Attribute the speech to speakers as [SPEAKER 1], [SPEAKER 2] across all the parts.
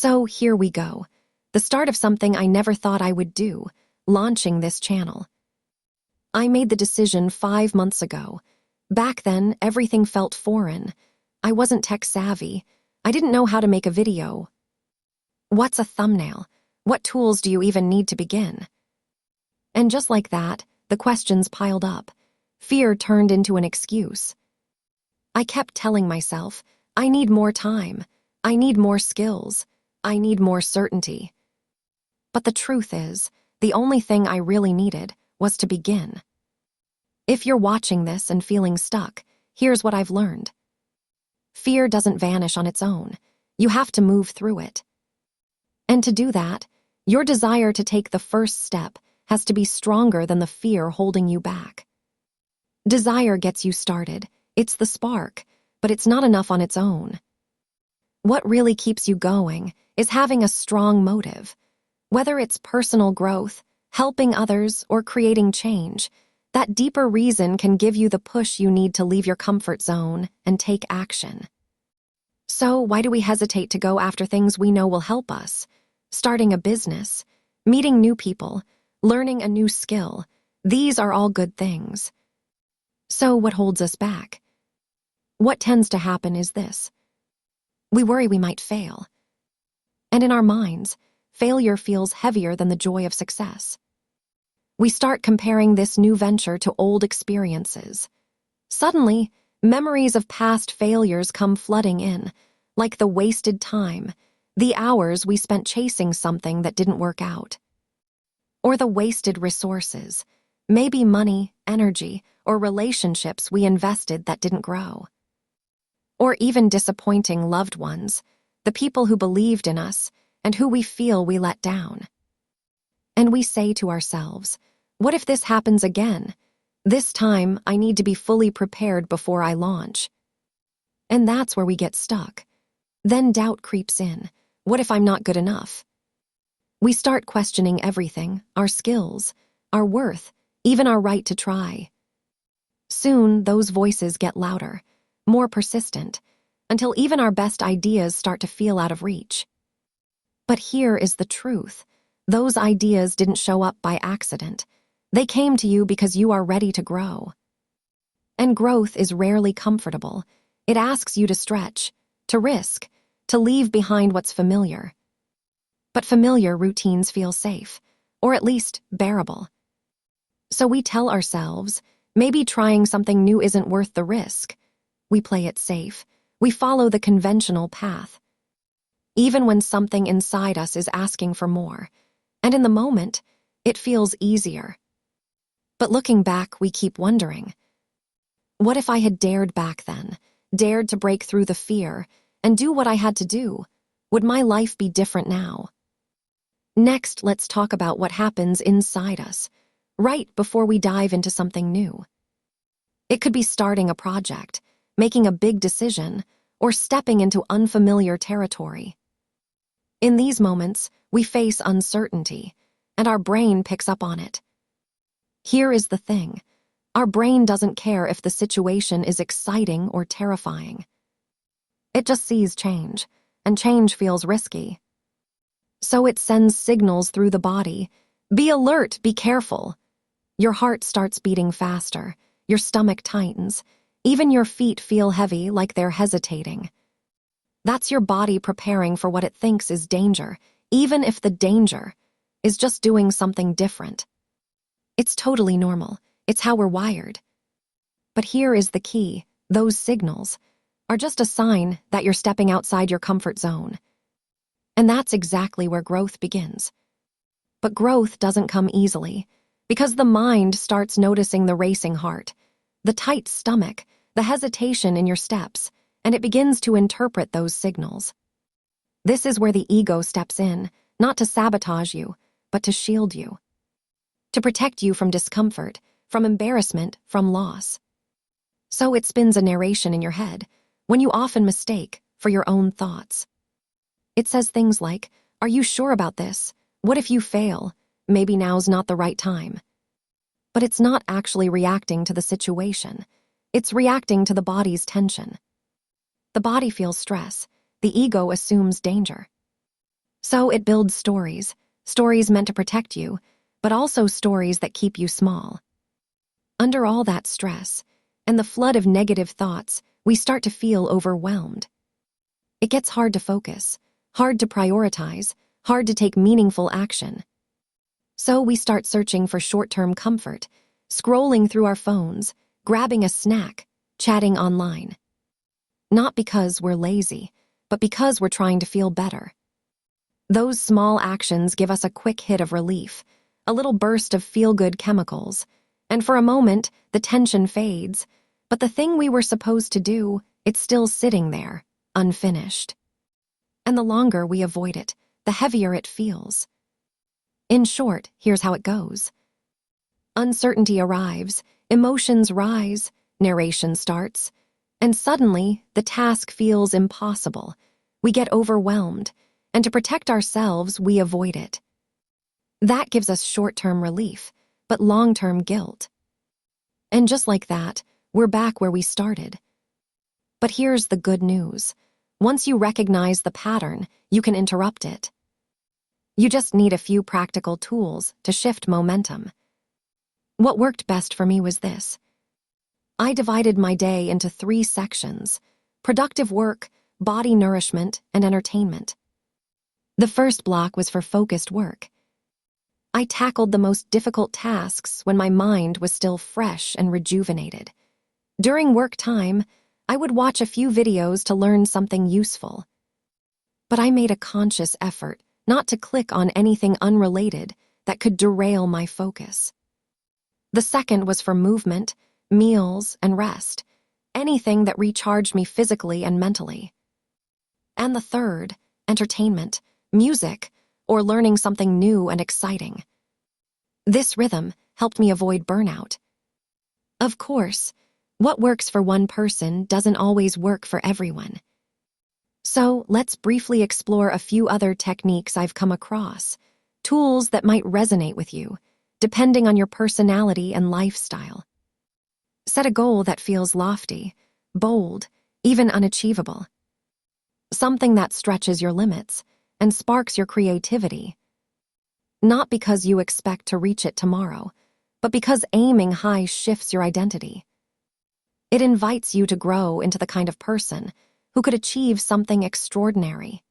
[SPEAKER 1] So here we go. The start of something I never thought I would do, launching this channel. I made the decision 5 months ago. Back then, everything felt foreign. I wasn't tech savvy. I didn't know how to make a video. What's a thumbnail? What tools do you even need to begin? And just like that, the questions piled up. Fear turned into an excuse. I kept telling myself, I need more time. I need more skills. I need more certainty. But the truth is, the only thing I really needed was to begin. If you're watching this and feeling stuck, here's what I've learned. Fear doesn't vanish on its own. You have to move through it. And to do that, your desire to take the first step has to be stronger than the fear holding you back. Desire gets you started. It's the spark, but it's not enough on its own. What really keeps you going is having a strong motive. Whether it's personal growth, helping others, or creating change, that deeper reason can give you the push you need to leave your comfort zone and take action. So why do we hesitate to go after things we know will help us? Starting a business, meeting new people, learning a new skill, these are all good things. So what holds us back? What tends to happen is this. We worry we might fail. And in our minds, failure feels heavier than the joy of success. We start comparing this new venture to old experiences. Suddenly, memories of past failures come flooding in, like the wasted time, the hours we spent chasing something that didn't work out. Or the wasted resources, maybe money, energy, or relationships we invested that didn't grow. Or even disappointing loved ones, the people who believed in us and who we feel we let down. And we say to ourselves, what if this happens again? This time, I need to be fully prepared before I launch. And that's where we get stuck. Then doubt creeps in. What if I'm not good enough? We start questioning everything, our skills, our worth, even our right to try. Soon, those voices get louder, more persistent, until even our best ideas start to feel out of reach. But here is the truth. Those ideas didn't show up by accident. They came to you because you are ready to grow. And growth is rarely comfortable. It asks you to stretch, to risk, to leave behind what's familiar. But familiar routines feel safe, or at least bearable. So we tell ourselves, maybe trying something new isn't worth the risk. We play it safe. We follow the conventional path. Even when something inside us is asking for more. And in the moment, it feels easier. But looking back, we keep wondering, what if I had dared back then, dared to break through the fear, and do what I had to do? Would my life be different now? Next, let's talk about what happens inside us, right before we dive into something new. It could be starting a project, making a big decision, or stepping into unfamiliar territory. In these moments, we face uncertainty, and our brain picks up on it. Here is the thing. Our brain doesn't care if the situation is exciting or terrifying. It just sees change, and change feels risky. So it sends signals through the body. Be alert, be careful. Your heart starts beating faster, your stomach tightens, even your feet feel heavy like they're hesitating. That's your body preparing for what it thinks is danger, even if the danger is just doing something different. It's totally normal. It's how we're wired. But here is the key. Those signals are just a sign that you're stepping outside your comfort zone. And that's exactly where growth begins. But growth doesn't come easily, because the mind starts noticing the racing heart, the tight stomach, the hesitation in your steps, and it begins to interpret those signals. This is where the ego steps in, not to sabotage you, but to shield you. To protect you from discomfort, from embarrassment, from loss. So it spins a narration in your head, when you often mistake for your own thoughts. It says things like, are you sure about this? What if you fail? Maybe now's not the right time. But it's not actually reacting to the situation. It's reacting to the body's tension. The body feels stress. The ego assumes danger. So it builds stories, stories meant to protect you, but also stories that keep you small. Under all that stress and the flood of negative thoughts, we start to feel overwhelmed. It gets hard to focus, hard to prioritize, hard to take meaningful action. So we start searching for short-term comfort, scrolling through our phones, grabbing a snack, chatting online. Not because we're lazy, but because we're trying to feel better. Those small actions give us a quick hit of relief, a little burst of feel-good chemicals, and for a moment, the tension fades, but the thing we were supposed to do, it's still sitting there, unfinished. And the longer we avoid it, the heavier it feels. In short, here's how it goes. Uncertainty arrives, emotions rise, narration starts, and suddenly the task feels impossible. We get overwhelmed, and to protect ourselves, we avoid it. That gives us short-term relief, but long-term guilt. And just like that, we're back where we started. But here's the good news. Once you recognize the pattern, you can interrupt it. You just need a few practical tools to shift momentum. What worked best for me was this. I divided my day into 3 sections: productive work, body nourishment, and entertainment. The first block was for focused work. I tackled the most difficult tasks when my mind was still fresh and rejuvenated. During work time, I would watch a few videos to learn something useful. But I made a conscious effort not to click on anything unrelated that could derail my focus. The second was for movement, meals, and rest, anything that recharged me physically and mentally. And the third, entertainment, music, or learning something new and exciting. This rhythm helped me avoid burnout. Of course, what works for one person doesn't always work for everyone. So let's briefly explore a few other techniques I've come across, tools that might resonate with you, depending on your personality and lifestyle. Set a goal that feels lofty, bold, even unachievable. Something that stretches your limits and sparks your creativity. Not because you expect to reach it tomorrow, but because aiming high shifts your identity. It invites you to grow into the kind of person who could achieve something extraordinary.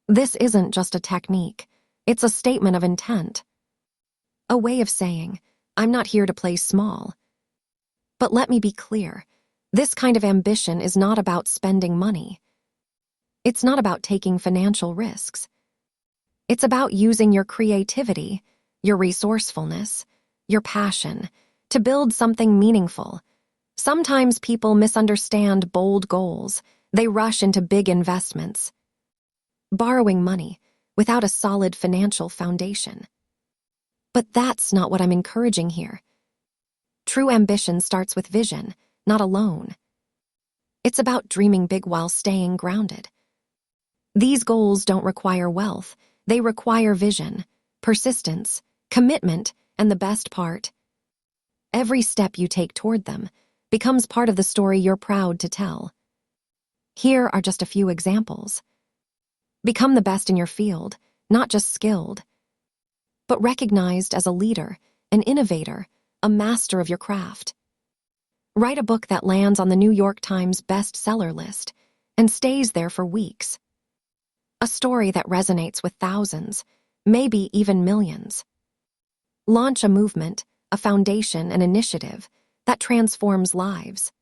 [SPEAKER 1] This isn't just a technique, it's a statement of intent. A way of saying, I'm not here to play small. But let me be clear, this kind of ambition is not about spending money. It's not about taking financial risks. It's about using your creativity, your resourcefulness, your passion, to build something meaningful. Sometimes people misunderstand bold goals. They rush into big investments, borrowing money without a solid financial foundation. But that's not what I'm encouraging here. True ambition starts with vision, not alone. It's about dreaming big while staying grounded. These goals don't require wealth. They require vision, persistence, commitment, and the best part, every step you take toward them becomes part of the story you're proud to tell. Here are just a few examples. Become the best in your field, not just skilled, but recognized as a leader, an innovator, a master of your craft. Write a book that lands on the New York Times bestseller list and stays there for weeks. A story that resonates with thousands, maybe even millions. Launch a movement, a foundation, an initiative that transforms lives.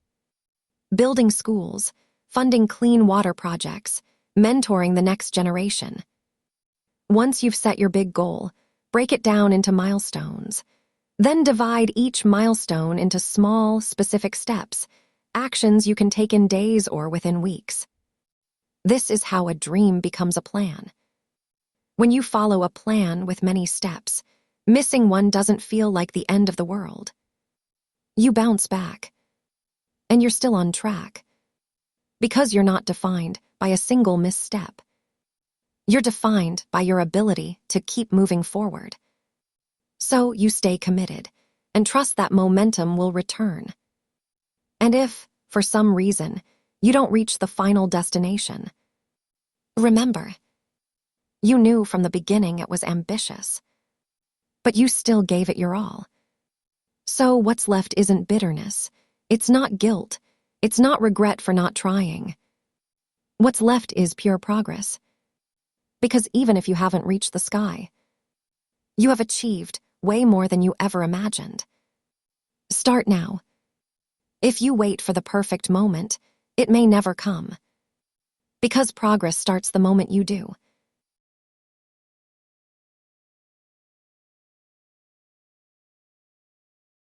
[SPEAKER 1] Building schools, funding clean water projects, mentoring the next generation. Once you've set your big goal, break it down into milestones. Then divide each milestone into small, specific steps, actions you can take in days or within weeks. This is how a dream becomes a plan. When you follow a plan with many steps, missing one doesn't feel like the end of the world. You bounce back, and you're still on track. Because you're not defined by a single misstep. You're defined by your ability to keep moving forward. So you stay committed and trust that momentum will return. And if, for some reason, you don't reach the final destination, remember, You knew from the beginning it was ambitious, but you still gave it your all. So what's left isn't bitterness. It's not guilt. It's not regret for not trying. What's left is pure progress. Because even if you haven't reached the sky, you have achieved way more than you ever imagined. Start now. If you wait for the perfect moment, it may never come. Because progress starts the moment you do.